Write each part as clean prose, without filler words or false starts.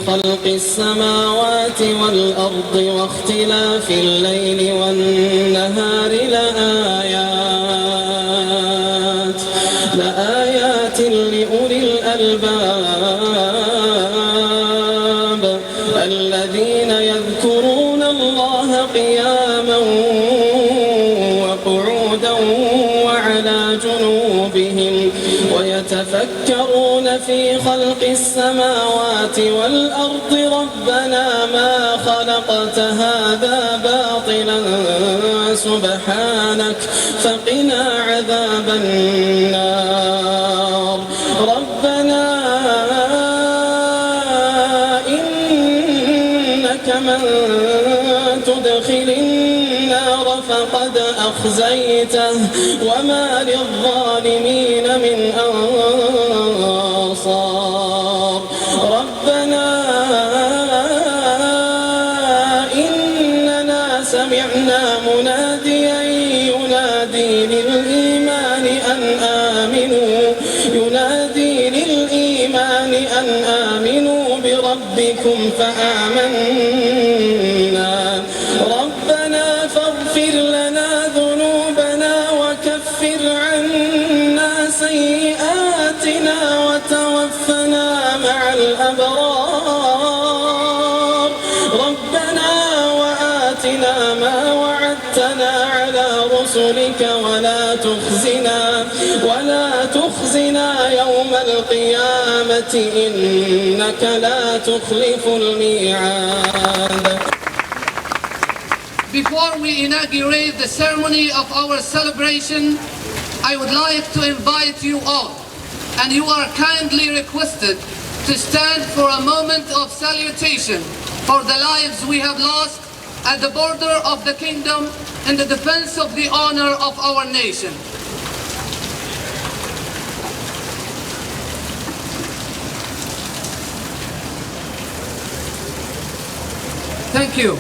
خلق السماوات والأرض واختلاف الليل والنهار لآيات لأولي الألباب الذين يذكرون الله قياما وقعودا وعلى جنوبهم ويتفكرون في خلق السماوات والأرض ربنا ما خلقت هذا باطلا سبحانك فقنا عذاب النار ربنا إنك من تدخل النار فقد أخزيته وما للظالمين من أنصار ربنا إننا سمعنا مناديا ينادي للإيمان أن آمنوا بربكم فآمنا ربنا فاغفر لنا ذنوبنا وكفر عنا سيئاتنا وتوفنا مع الأبرار ربنا وآتنا ما وعدتنا على رسلك ولا تخزنا يوم القيامة إنك لا تخلف الميعاد. Before we inaugurate the ceremony of our celebration, I would like to invite you all, and you are kindly requested to stand for a moment of salutation for the lives we have lost at the border of the kingdom in the defense of the honor of our nation. Thank you.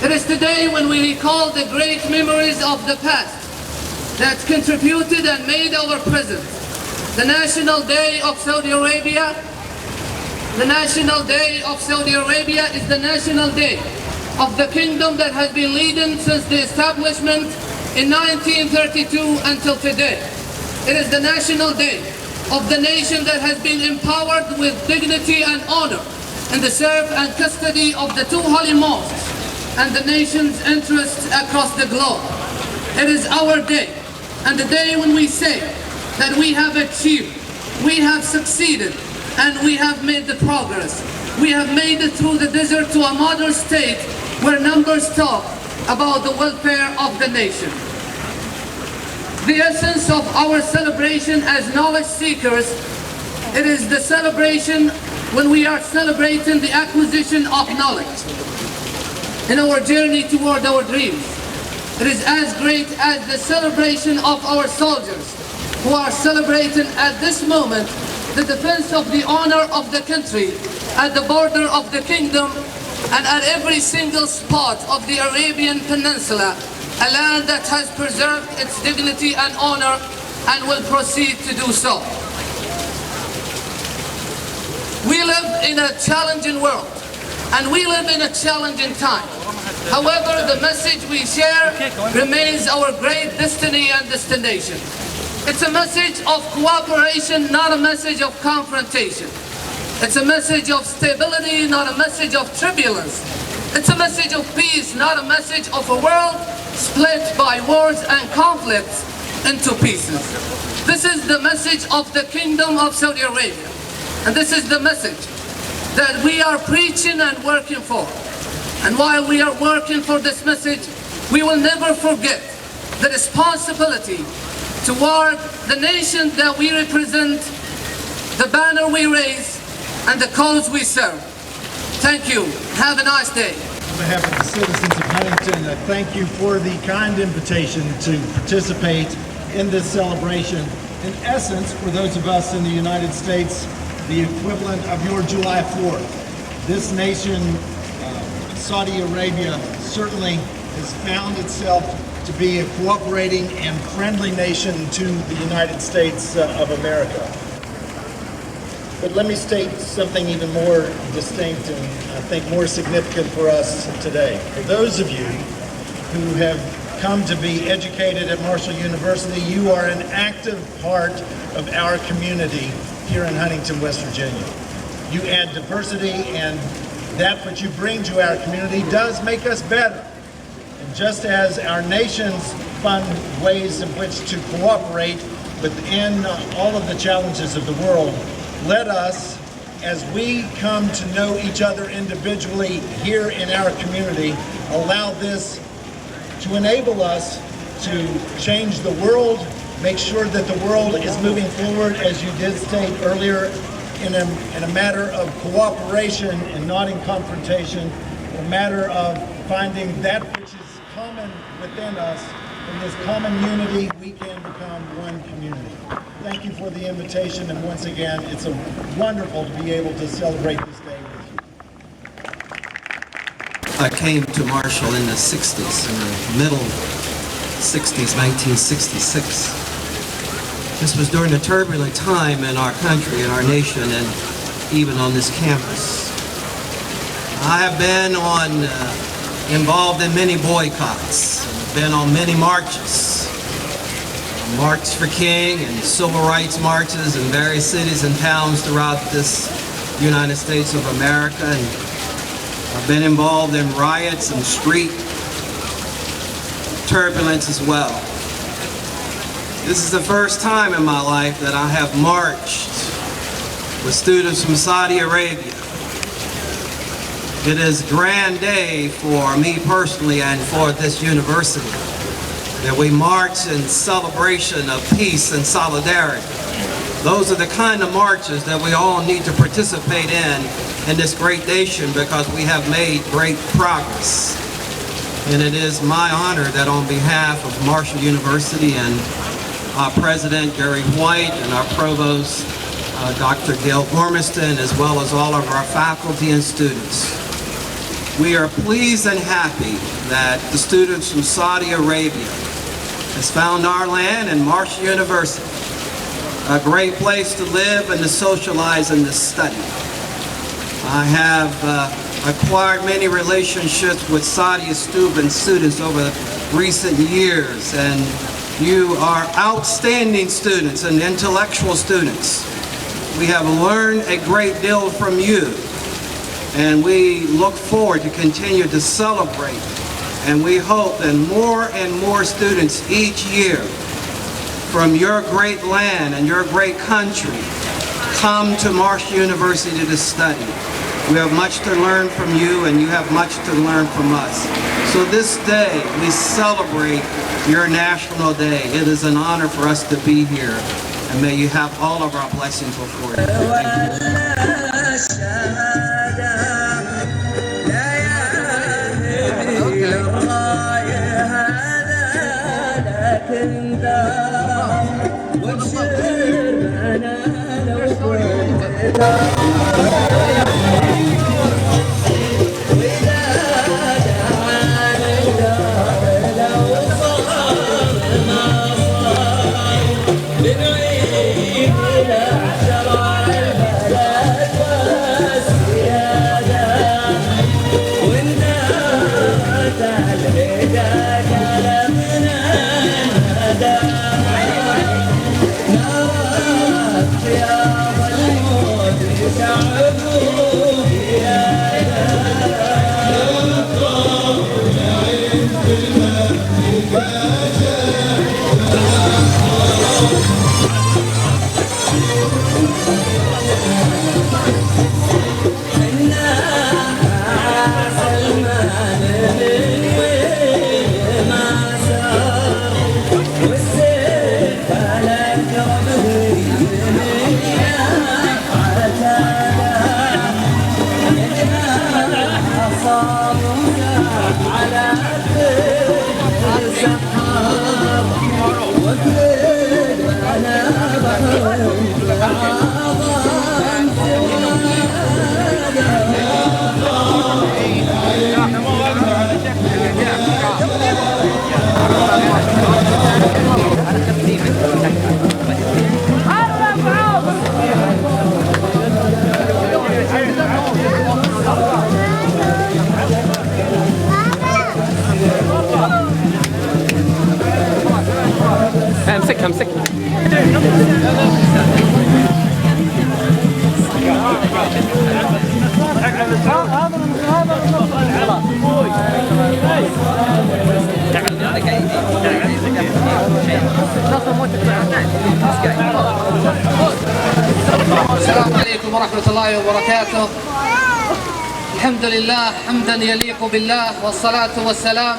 It is today when we recall the great memories of the past that contributed and made our present. The National Day of Saudi Arabia. The National Day of Saudi Arabia is the national day of the kingdom that has been leading since the establishment in 1932 until today. It is the national day of the nation that has been empowered with dignity and honor in the serve and custody of the two holy mosques and the nation's interests across the globe. It is our day, and the day when we say that we have achieved, we have succeeded, and we have made the progress. We have made it through the desert to a modern state where numbers talk about the welfare of the nation. The essence of our celebration as knowledge seekers, it is the celebration when we are celebrating the acquisition of knowledge in our journey toward our dreams. It is as great as the celebration of our soldiers who are celebrating at this moment the defense of the honor of the country at the border of the kingdom and at every single spot of the Arabian Peninsula, a land that has preserved its dignity and honor and will proceed to do so. We live in a challenging world, and we live in a challenging time. However, the message we share remains our great destiny and destination. It's a message of cooperation, not a message of confrontation. It's a message of stability, not a message of turbulence. It's a message of peace, not a message of a world split by wars and conflicts into pieces. This is the message of the Kingdom of Saudi Arabia. And this is the message that we are preaching and working for. And while we are working for this message, we will never forget the responsibility toward the nation that we represent, the banner we raise, and the cause we serve. Thank you. Have a nice day. On behalf of the citizens of Huntington, I thank you for the kind invitation to participate in this celebration. In essence, for those of us in the United States, the equivalent of your July 4th. This nation, Saudi Arabia, certainly has found itself to be a cooperating and friendly nation to the United States of America. But let me state something even more distinct and I think more significant for us today. For those of you who have come to be educated at Marshall University, you are an active part of our community here in Huntington, West Virginia. You add diversity, and that which you bring to our community does make us better. And just as our nations fund ways in which to cooperate within all of the challenges of the world, let us, as we come to know each other individually here in our community, allow this to enable us to change the world, make sure that the world is moving forward, as you did state earlier, in a matter of cooperation and not in confrontation, a matter of finding that which is common within us. In this common unity, we can become one community. Thank you for the invitation, and once again, it's wonderful to be able to celebrate this day with you. I came to Marshall in the 60s, in the middle 60s, 1966. This was during a turbulent time in our country, in our nation, and even on this campus. I have been involved in many boycotts, been on many marches, March for King and civil rights marches in various cities and towns throughout this United States of America, and I've been involved in riots and street turbulence as well. This is the first time in my life that I have marched with students from Saudi Arabia. It is a grand day for me personally and for this university that we march in celebration of peace and solidarity. Those are the kind of marches that we all need to participate in this great nation, because we have made great progress. And it is my honor that on behalf of Marshall University and our President Gary White and our Provost Dr. Gail Gormiston, as well as all of our faculty and students, we are pleased and happy that the students from Saudi Arabia has found our land and Marshall University a great place to live and to socialize and to study. I have acquired many relationships with Saudi students over recent years, and you are outstanding students and intellectual students. We have learned a great deal from you, and we look forward to continue to celebrate, and we hope that more and more students each year from your great land and your great country come to Marshall University to study. We have much to learn from you, and you have much to learn from us. So this day, we celebrate your National Day. It is an honor for us to be here, and may you have all of our blessings before you. Thank you. الله وبركاته. الحمد لله حمدا يليق بالله، والصلاة والسلام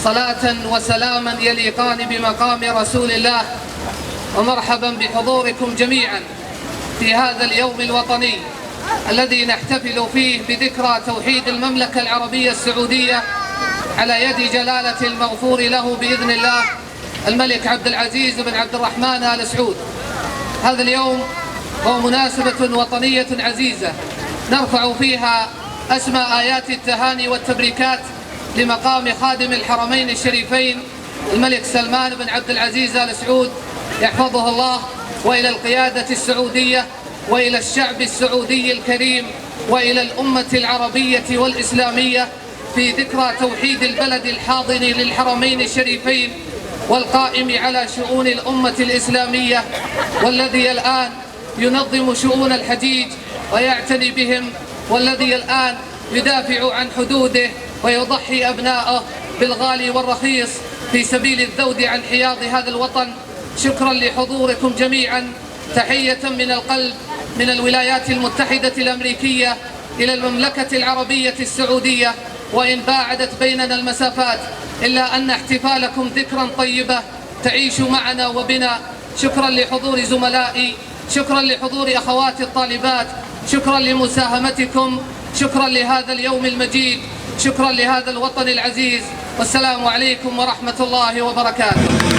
صلاة وسلاما يليقان بمقام رسول الله. ومرحبا بحضوركم جميعا في هذا اليوم الوطني الذي نحتفل فيه بذكرى توحيد المملكة العربية السعودية على يد جلالة المغفور له بإذن الله الملك عبد العزيز بن عبد الرحمن آل سعود. هذا اليوم هو مناسبة وطنية عزيزة نرفع فيها أسمى آيات التهاني والتبريكات لمقام خادم الحرمين الشريفين الملك سلمان بن عبد العزيز آل سعود يحفظه الله، وإلى القيادة السعودية، وإلى الشعب السعودي الكريم، وإلى الأمة العربية والإسلامية في ذكرى توحيد البلد الحاضن للحرمين الشريفين والقائم على شؤون الأمة الإسلامية، والذي الآن ينظم شؤون الحجيج ويعتني بهم، والذي الآن يدافع عن حدوده ويضحي أبناءه بالغالي والرخيص في سبيل الذود عن حياض هذا الوطن. شكرا لحضوركم جميعا، تحية من القلب من الولايات المتحدة الأمريكية إلى المملكة العربية السعودية. وإن باعدت بيننا المسافات إلا أن احتفالكم ذكرا طيبة تعيش معنا وبنا. شكرا لحضور زملائي، شكرا لحضور أخواتي الطالبات، شكرا لمساهمتكم، شكرا لهذا اليوم المجيد، شكرا لهذا الوطن العزيز، والسلام عليكم ورحمة الله وبركاته.